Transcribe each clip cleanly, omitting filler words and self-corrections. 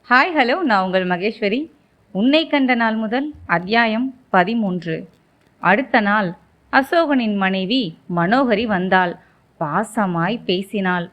Hi hello, நான் உங்கள் மகேஸ்வரி. உன்னை கண்ட நாள் முதல் அத்தியாயம் 13. அடுத்த நாள் அசோகனின் மனைவி மனோகரி வந்தாள். பாசமாய் பேசினாள்.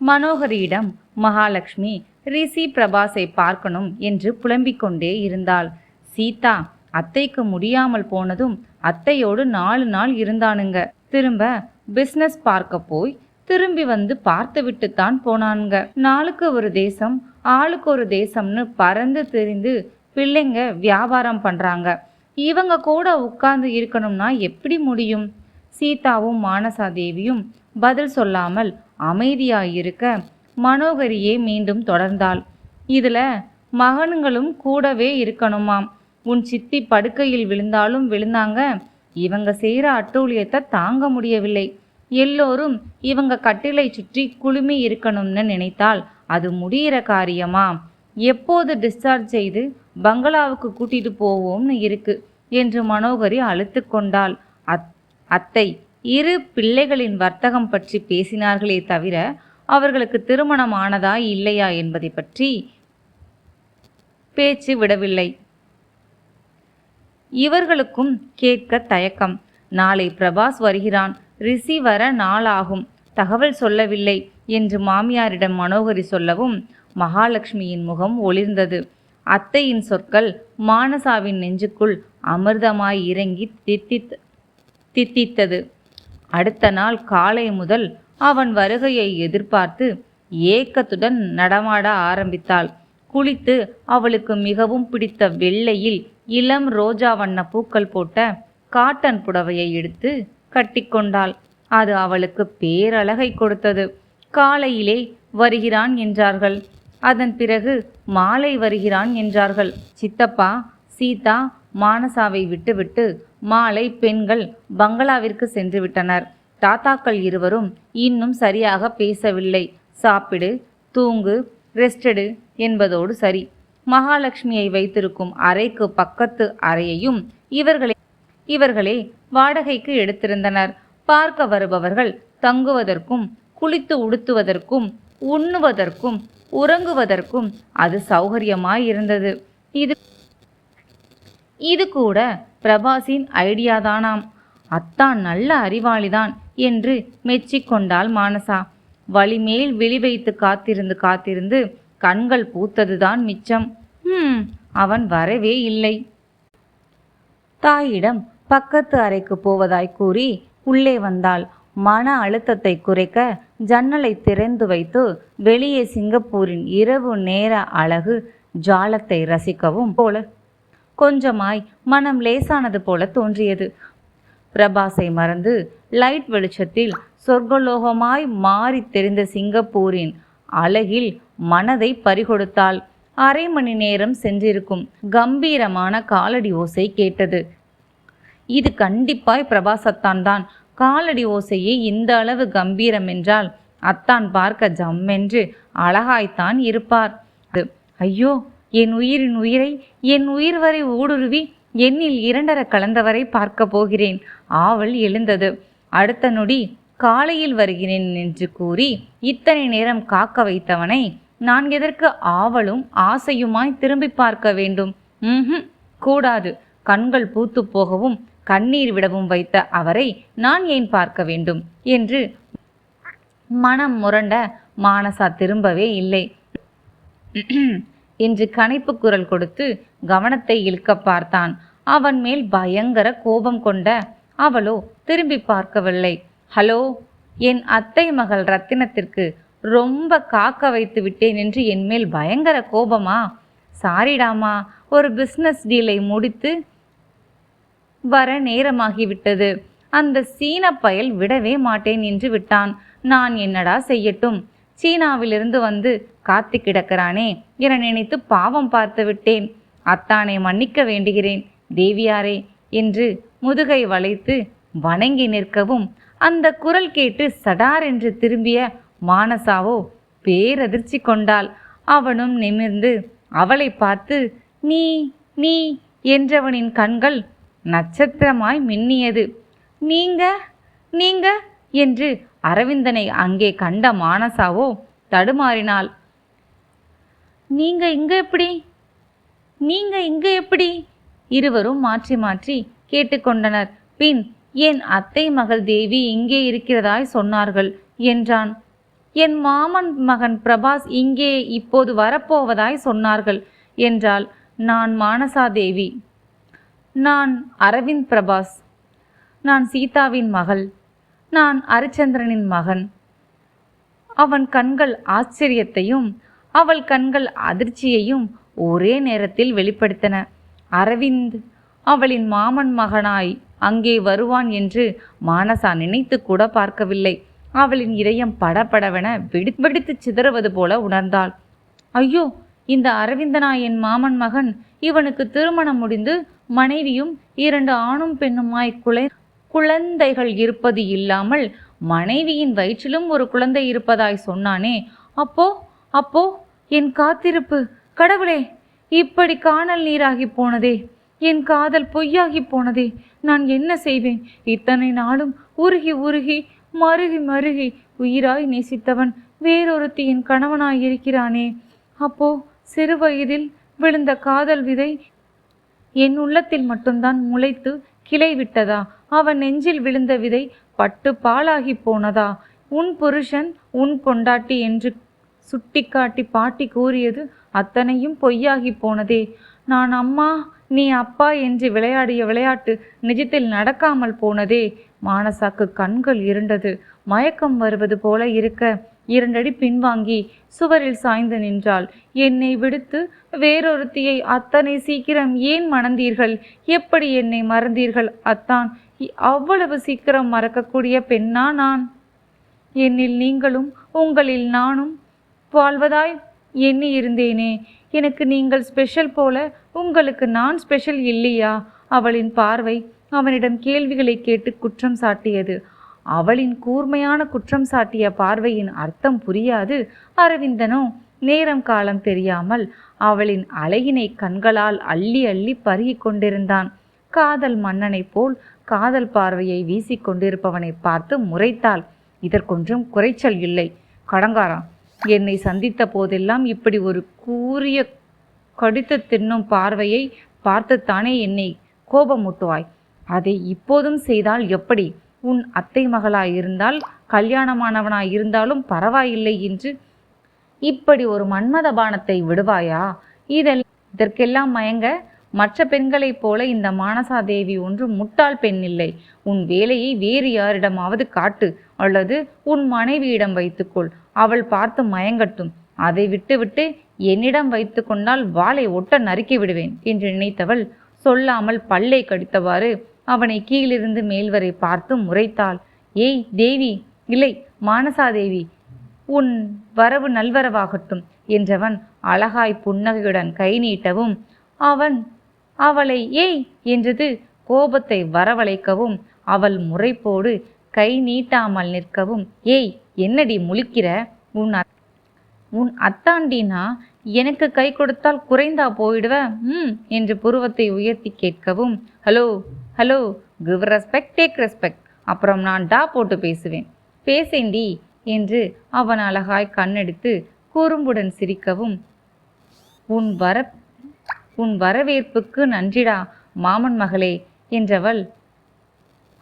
மனோகரியிடம் மகாலட்சுமி ரிஷி பிரபாஸை பார்க்கணும் என்று புலம்பிக் கொண்டே இருந்தாள். சீதா அத்தைக்கு முடியாமல் போனதும் அத்தையோடு 4 நாள் இருந்தானுங்க. திரும்ப பிஸ்னஸ் பார்க்க போய் திரும்பி வந்து பார்த்து விட்டுத்தான் போனானுங்க. நாளுக்கு ஒரு தேசம் ஆளுக்கு ஒரு தேசம்னு பறந்து திரிந்து பிள்ளைங்க வியாபாரம் பண்றாங்க. இவங்க கூட உட்கார்ந்து இருக்கணும்னா எப்படி முடியும்? சீதாவும் மானசாதேவியும் பதில் சொல்லாமல் அமைதியாயிருக்க மனோகரியே மீண்டும் தொடர்ந்தாள். இதுல மகனுங்களும் கூடவே இருக்கணுமாம். உன் சித்தி படுக்கையில் விழுந்தாலும் விழுந்தாங்க. இவங்க செய்யற அட்டூழியத்தை தாங்க முடியவில்லை. எல்லோரும் இவங்க கட்டிலை சுற்றி குழுமி இருக்கணும்னு நினைத்தால் அது முடிகிற காரியமா? எப்போது டிஸ்சார்ஜ் செய்து பங்களாவுக்கு கூட்டிட்டு போவோம்னு இருக்கு என்று மனோகரி அழுத்து கொண்டாள். அத்தை 2 பிள்ளைகளின் வர்த்தகம் பற்றி பேசினார்களே தவிர அவர்களுக்கு திருமணம் ஆனதா இல்லையா என்பதை பற்றி பேச்சு விடவில்லை. இவர்களுக்கும் கேட்க தயக்கம். நாளை பிரபாஸ் வருகிறான், ரிஷி வர நாளாகும், தகவல் சொல்லவில்லை என்று மாமியாரிடம் மனோகரி சொல்லவும் மகாலட்சுமியின் முகம் ஒளிர்ந்தது. அத்தையின் சொற்கள் மானசாவின் நெஞ்சுக்குள் அமிர்தமாய் இறங்கி தித்தித்தது. அடுத்த நாள் காலை முதல் அவன் வருகையை எதிர்பார்த்து ஏக்கத்துடன் நடமாட ஆரம்பித்தாள். குளித்து அவளுக்கு மிகவும் பிடித்த வெள்ளையில் இளம் ரோஜா வண்ண பூக்கள் போட்ட காட்டன் புடவையை எடுத்து கட்டிக்கொண்டாள். அது அவளுக்கு பேரழகை கொடுத்தது. காலையிலே வருகிறான் என்றார்கள். அதன் பிறகு மாலை வருகிறான் என்றார்கள். சித்தப்பா சீதா மானசாவை விட்டுவிட்டு மாலை பெண்கள் பங்களாவிற்கு சென்று விட்டனர். தாத்தாக்கள் இருவரும் இன்னும் சரியாக பேசவில்லை. சாப்பிடு, தூங்கு, ரெஸ்டடு என்பதோடு சரி. மகாலட்சுமியை வைத்திருக்கும் அறைக்கு பக்கத்து அறையையும் இவர்களே வாடகைக்கு எடுத்திருந்தனர். பார்க்க வருபவர்கள் தங்குவதற்கும் குளித்து உடுத்துவதற்கும் உண்ணுவதற்கும் உறங்குவதற்கும் அது சௌகரியமாயிருந்தது. இது கூட பிரபாஸின் ஐடியாதானாம். அத்தான் நல்ல அறிவாளிதான் என்று மெச்சிக்கொண்டாள் மானசா. வழிமேல் விழி வைத்து காத்திருந்து கண்கள் பூத்ததுதான் மிச்சம். அவன் வரவே இல்லை. தாயிடம் பக்கத்து அறைக்கு போவதாய் கூறி உள்ளே வந்தாள். மன அழுத்தத்தை குறைக்க ஜன்னலை திறந்து வைத்து வெளியே சிங்கப்பூரின் இரவு நேர அழகு ஜாலத்தை ரசிக்கவும் போல கொஞ்சமாய் மனம் லேசானது போல தோன்றியது. பிரபாஸை மறந்து லைட் வெளிச்சத்தில் சொர்க்கலோகமாய் மாறி தெரிந்த சிங்கப்பூரின் அழகில் மனதை பறிகொடுத்தாள். 1/2 மணி நேரம் சென்றிருக்கும். கம்பீரமான காலடி ஓசை கேட்டது. இது கண்டிப்பாய் பிரபாசத்தான் தான். காலடி ஓசையே இந்த அளவு கம்பீரம் என்றால் அத்தான் பார்க்க ஜம்மென்று அழகாய்த்தான் இருப்பார். ஐயோ, என் உயிரின் உயிரை என் உயிர் வரை ஊடுருவி என்னில் 2 கலந்தவரை பார்க்க போகிறேன். ஆவல் எழுந்தது. அடுத்த நொடி காலையில் வருகிறேன் என்று கூறி இத்தனை நேரம் காக்க வைத்தவனை நான் எதற்கு ஆவலும் ஆசையுமாய் திரும்பி பார்க்க வேண்டும்? கூடாது. கண்கள் பூத்து போகவும் கண்ணீர் விடவும் வைத்த அவரை நான் ஏன் பார்க்க வேண்டும் என்று மனம் முரண்ட மானசா திரும்பவே இல்லை என்று கனைப்பு குரல் கொடுத்து கவனத்தை இழுக்க பார்த்தான். அவன் மேல் பயங்கர கோபம் கொண்ட அவளோ திரும்பி பார்க்கவில்லை. ஹலோ, என் அத்தை மகள் ரத்தினத்திற்கு ரொம்ப காக்க வைத்து விட்டேன் என்று என் மேல் பயங்கர கோபமா? சாரிடாமா, ஒரு பிஸ்னஸ் டீலை முடித்து வர நேரமாகிவிட்டது. அந்த சீன பயல் விடவே மாட்டேன் என்று விட்டான். நான் என்னடா செய்யட்டும்? சீனாவிலிருந்து வந்து காத்து கிடக்கிறானே என நினைத்து பாவம் பார்த்து விட்டேன். அத்தானை மன்னிக்க வேண்டுகிறேன் தேவியாரே என்று முதுகை வளைத்து வணங்கி நிற்கவும் அந்த குரல் கேட்டு சடார் என்று திரும்பிய மானசாவோ பேரதிர்ச்சி கொண்டாள். அவனும் நிமிர்ந்து அவளை பார்த்து நீ நீ என்றவனின் கண்கள் நட்சத்திரமாய் மின்னியது. நீங்க என்று அரவிந்தனை அங்கே கண்ட மானசாவோ தடுமாறினாள். நீங்க இங்க எப்படி நீங்க இங்க எப்படி இருவரும் மாற்றி மாற்றி கேட்டுக்கொண்டனர். பின் என் அத்தை மகள் தேவி இங்கே இருக்கிறதாய் சொன்னார்கள் என்றான். என் மாமன் மகன் பிரபாஸ் இங்கே இப்போது வரப்போவதாய் சொன்னார்கள் என்றாள். நான் மானசாதேவி. நான் அரவிந்த் பிரபாஸ். நான் சீதாவின் மகள். நான் அரிச்சந்திரனின் மகன். அவன் கண்கள் ஆச்சரியத்தையும் அவள் கண்கள் அதிர்ச்சியையும் ஒரே நேரத்தில் வெளிப்படுத்தின. அரவிந்த் அவளின் மாமன் மகனாய் அங்கே வருவான் என்று மானசா நினைத்து கூட பார்க்கவில்லை. அவளின் இதயம் படபடவென வெடித்து சிதறுவது போல உணர்ந்தாள். ஐயோ, இந்த அரவிந்தனா என் மாமன் மகன்? இவனுக்கு திருமணம் முடிந்து மனைவியும் 2 ஆணும் பெண்ணுமாய் குழந்தைகள் இருப்பது இல்லாமல் மனைவியின் வயிற்றிலும் ஒரு குழந்தை இருப்பதாய் சொன்னானே. அப்போ என் காத்திருப்பு, கடவுளே, இப்படி காணல் நீராகி போனதே. என் காதல் பொய்யாகி போனதே. நான் என்ன செய்வேன்? இத்தனை நாளும் உருகி உருகி மருகி மருகி உயிராய் நேசித்தவன் வேறொருத்தி என் கணவனாய் இருக்கிறானே. அப்போ சிறு வயதில் விழுந்த காதல் விதை என் உள்ளத்தில் மட்டும்தான் முளைத்து கிளை விட்டதா? அவன் நெஞ்சில் விழுந்த விதை பட்டு பாலாகி போனதா? உன் புருஷன் உன் பொண்டாட்டி என்று சுட்டிக்காட்டி பாட்டி கூறியது அத்தனையும் பொய்யாகி போனதே. நான் அம்மா நீ அப்பா என்று விளையாடிய விளையாட்டு நிஜத்தில் நடக்காமல் போனதே. மானசாக்கு கண்கள் இருண்டது. மயக்கம் வருவது போல இருக்க 2 அடி பின்வாங்கி சுவரில் சாய்ந்து நின்றாள். என்னை விடுத்து வேறொருத்தியை அத்தனை சீக்கிரம் ஏன் மணந்தீர்கள்? எப்படி என்னை மறந்தீர்கள் அத்தான்? அவ்வளவு சீக்கிரம் மறக்கக்கூடிய பெண்ணா நான்? என்னில் நீங்களும் உங்களில் நானும் வாழ்வதாய் எண்ணி இருந்தேனே. எனக்கு நீங்கள் ஸ்பெஷல் போல உங்களுக்கு நான் ஸ்பெஷல் இல்லையா? அவளின் பார்வை அவனிடம் கேள்விகளை கேட்டு குற்றம் சாட்டியது. அவளின் கூர்மையான குற்றம் சாட்டிய பார்வையின் அர்த்தம் புரியாது அரவிந்தனோ நேரம் காலம் தெரியாமல் அவளின் அழகினை கண்களால் அள்ளி அள்ளி பருகி கொண்டிருந்தான். காதல் மன்னனை போல் காதல் பார்வையை வீசிக்கொண்டிருப்பவனை பார்த்து முறைத்தாள். இதற்கொன்றும் குறைச்சல் இல்லை. கடங்காரா, என்னை சந்தித்த போதெல்லாம் இப்படி ஒரு கூரிய கடித்து தின்னும் பார்வையை பார்த்துத்தானே என்னை கோபமூட்டுவாய்? அதை இப்போதும் செய்தால் எப்படி? உன் அத்தை மகளாயிருந்தால் கல்யாணமானவனாயிருந்தாலும் பரவாயில்லை என்று இப்படி ஒரு மன்மத பானத்தை விடுவாயா? இதற்கெல்லாம் மயங்க மற்ற பெண்களைப் போல இந்த மானசாதேவி ஒன்று முட்டாள் பெண் இல்லை. உன் வேலையை வேறு யாரிடமாவது காட்டு, அல்லது உன் மனைவியிடம் வைத்துக்கொள். அவள் பார்த்து மயங்கட்டும். அதை விட்டுவிட்டு என்னிடம் வைத்து கொண்டால் வாளை ஒட்ட நறுக்கி விடுவேன் என்று நினைத்தவள் சொல்லாமல் பல்லை கடித்தவாறு அவனை கீழிருந்து மேல்வரை பார்த்து முறைத்தாள். ஏய் தேவி, இல்லை மானசாதேவி, உன் வரவு நல்வரவாகட்டும் என்றவன் அழகாய் புன்னகையுடன் கை நீட்டவும் அவளை ஏய் என்றது கோபத்தை வரவழைக்கவும் அவள் முறைப்போடு கை நீட்டாமல் நிற்கவும், ஏய் என்னடி முழிக்கிற? உன் அத்தாண்டினா எனக்கு கை கொடுத்தால் குறைந்தா போயிடுவ என்று புருவத்தை உயர்த்தி கேட்கவும், hello hello, give respect take respect. அப்புறம் நான் டா போட்டு பேசுவேன். பேசேண்டி என்று அவன் அழகாய் கண்ணெடுத்து குறும்புடன் சிரிக்கவும், உன் வரவேற்புக்கு நன்றிடா மாமன் மகளே என்றவள்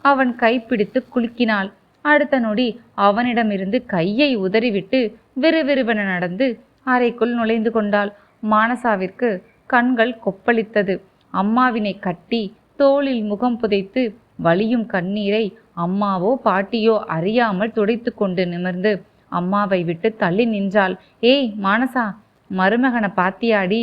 அவன் கைப்பிடித்து குலுக்கினாள். அடுத்த நொடி அவனிடமிருந்து கையை உதறிவிட்டு விறுவிறுவென நடந்து அறைக்குள் நுழைந்து கொண்டாள். மானசாவிற்கு கண்கள் கொப்பளித்தது. அம்மாவினை கட்டி தோளில் முகம் புதைத்து வலியும் கண்ணீரை அம்மாவோ பாட்டியோ அறியாமல் துடைத்து கொண்டு நிமிர்ந்து அம்மாவை விட்டு தள்ளி நின்றாள். ஏய் மானசா, மருமகனை பாத்தியாடி?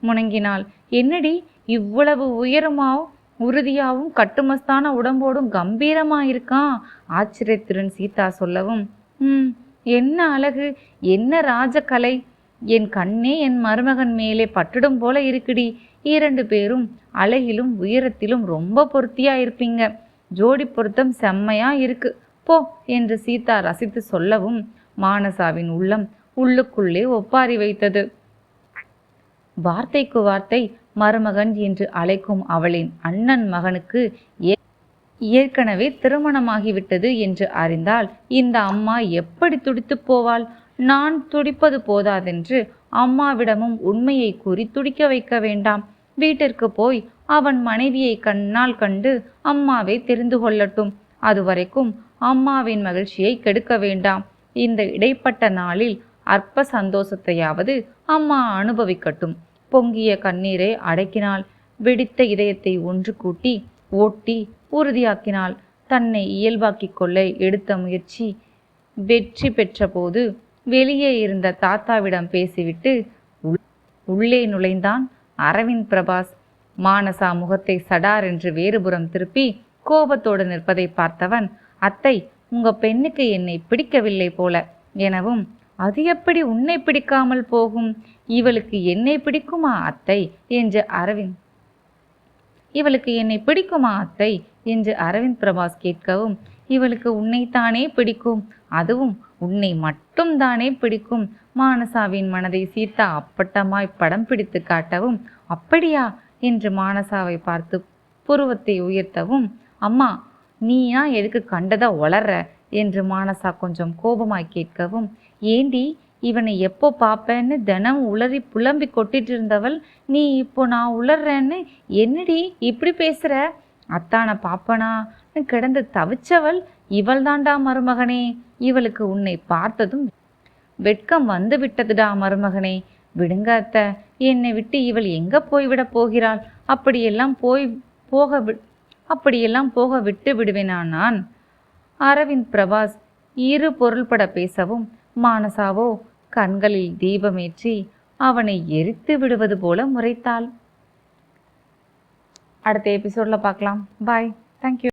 முணங்கினாள். என்னடி இவ்வளவு உயரமாவும் உறுதியாகவும் கட்டுமஸ்தான உடம்போடும் கம்பீரமாயிருக்கான்? ஆச்சரியத்துடன் சீதா சொல்லவும், என்ன அழகு, என்ன ராஜகலை! என் கண்ணே என் மருமகன் மேலே பட்டுடும் போல இருக்குடி. 2 பேரும் அழகிலும் உயரத்திலும் ரொம்ப பொருத்தியா இருப்பீங்க. ஜோடி பொருத்தம் செம்மையா இருக்கு போ என்று சீதா ரசித்து சொல்லவும் மானசாவின் உள்ளம் உள்ளுக்குள்ளே ஒப்பாரி வைத்தது. வார்த்தைக்கு வார்த்தை மருமகன் என்று அழைக்கும் அவளின் அண்ணன் மகனுக்கு ஏற்கனவே திருமணமாகிவிட்டது என்று அறிந்தால் இந்த அம்மா எப்படி துடித்து போவாள்? நான் துடிப்பது போதாதென்று அம்மாவிடமும் உண்மையை கூறி துடிக்க வைக்க வேண்டாம். வீட்டிற்கு போய் அவன் மனைவியை கண்ணால் கண்டு அம்மாவை தெரிந்து கொள்ளட்டும். அதுவரைக்கும் அம்மாவின் மகிழ்ச்சியை கெடுக்க வேண்டாம். இந்த இடைப்பட்ட நாளில் அற்ப சந்தோஷத்தையாவது அம்மா அனுபவிக்கட்டும். பொங்கிய கண்ணீரை அடக்கினாள். வெடித்த இதயத்தை ஒன்று கூட்டி ஓட்டி உறுதியாக்கினாள். தன்னை இயல்பாக்கிக் கொள்ள எடுத்த முயற்சி வெற்றி பெற்ற போது வெளியே இருந்த தாத்தாவிடம் பேசிவிட்டு உள்ளே நுழைந்தான் அரவிந்த் பிரபாஸ். மானசா முகத்தை சடார் என்று வேறுபுறம் திருப்பி கோபத்தோடு நிற்பதை பார்த்தவன், அத்தை, உங்க பெண்ணுக்கு என்னை பிடிக்கவில்லை போல எனவும், அது எப்படி உன்னை பிடிக்காமல் போகும்? இவளுக்கு என்னை பிடிக்குமா அத்தை என்று அரவிந்த் பிரபாஸ் கேட்கவும், இவளுக்கு உன்னைத்தானே பிடிக்கும், அதுவும் உன்னை மட்டும் தானே பிடிக்கும். மானசாவின் மனதை சீதா அப்பட்டமாய் படம் பிடித்து காட்டவும், அப்படியா என்று மானசாவை பார்த்து புருவத்தை உயர்த்தவும், அம்மா நீயா எதுக்கு கண்டதை ஒளர்ற என்று மானசா கொஞ்சம் கோபமாய் கேட்கவும், ஏண்டி இவனை எப்போ பார்ப்பேன்னு தினம் உளறி புலம்பி கொட்டிட்டு இருந்தவள் நீ இப்போ நான் உளர்றேன்னு என்னடி இப்படி பேசுற? அத்தானை பாப்பனான்னு கிடந்து தவிச்சவள் இவள் தாண்டா மருமகனே. இவளுக்கு உன்னை பார்த்ததும் வெட்கம் வந்து விட்டதுடா மருமகனே. விடுங்க அத்தை, என்னை விட்டு இவள் எங்க போய்விட போகிறாள்? அப்படியெல்லாம் போக விட்டு விடுவேனா நான்? அரவிந்த் பிரபாஸ் இரு பொருள்பட பேசவும், மானசாவோ கண்களில் தீபமேற்றி அவனை எரித்து விடுவது போல முறைத்தாள். அடுத்த எபிசோட்ல பார்க்கலாம். பாய். தேங்க்யூ.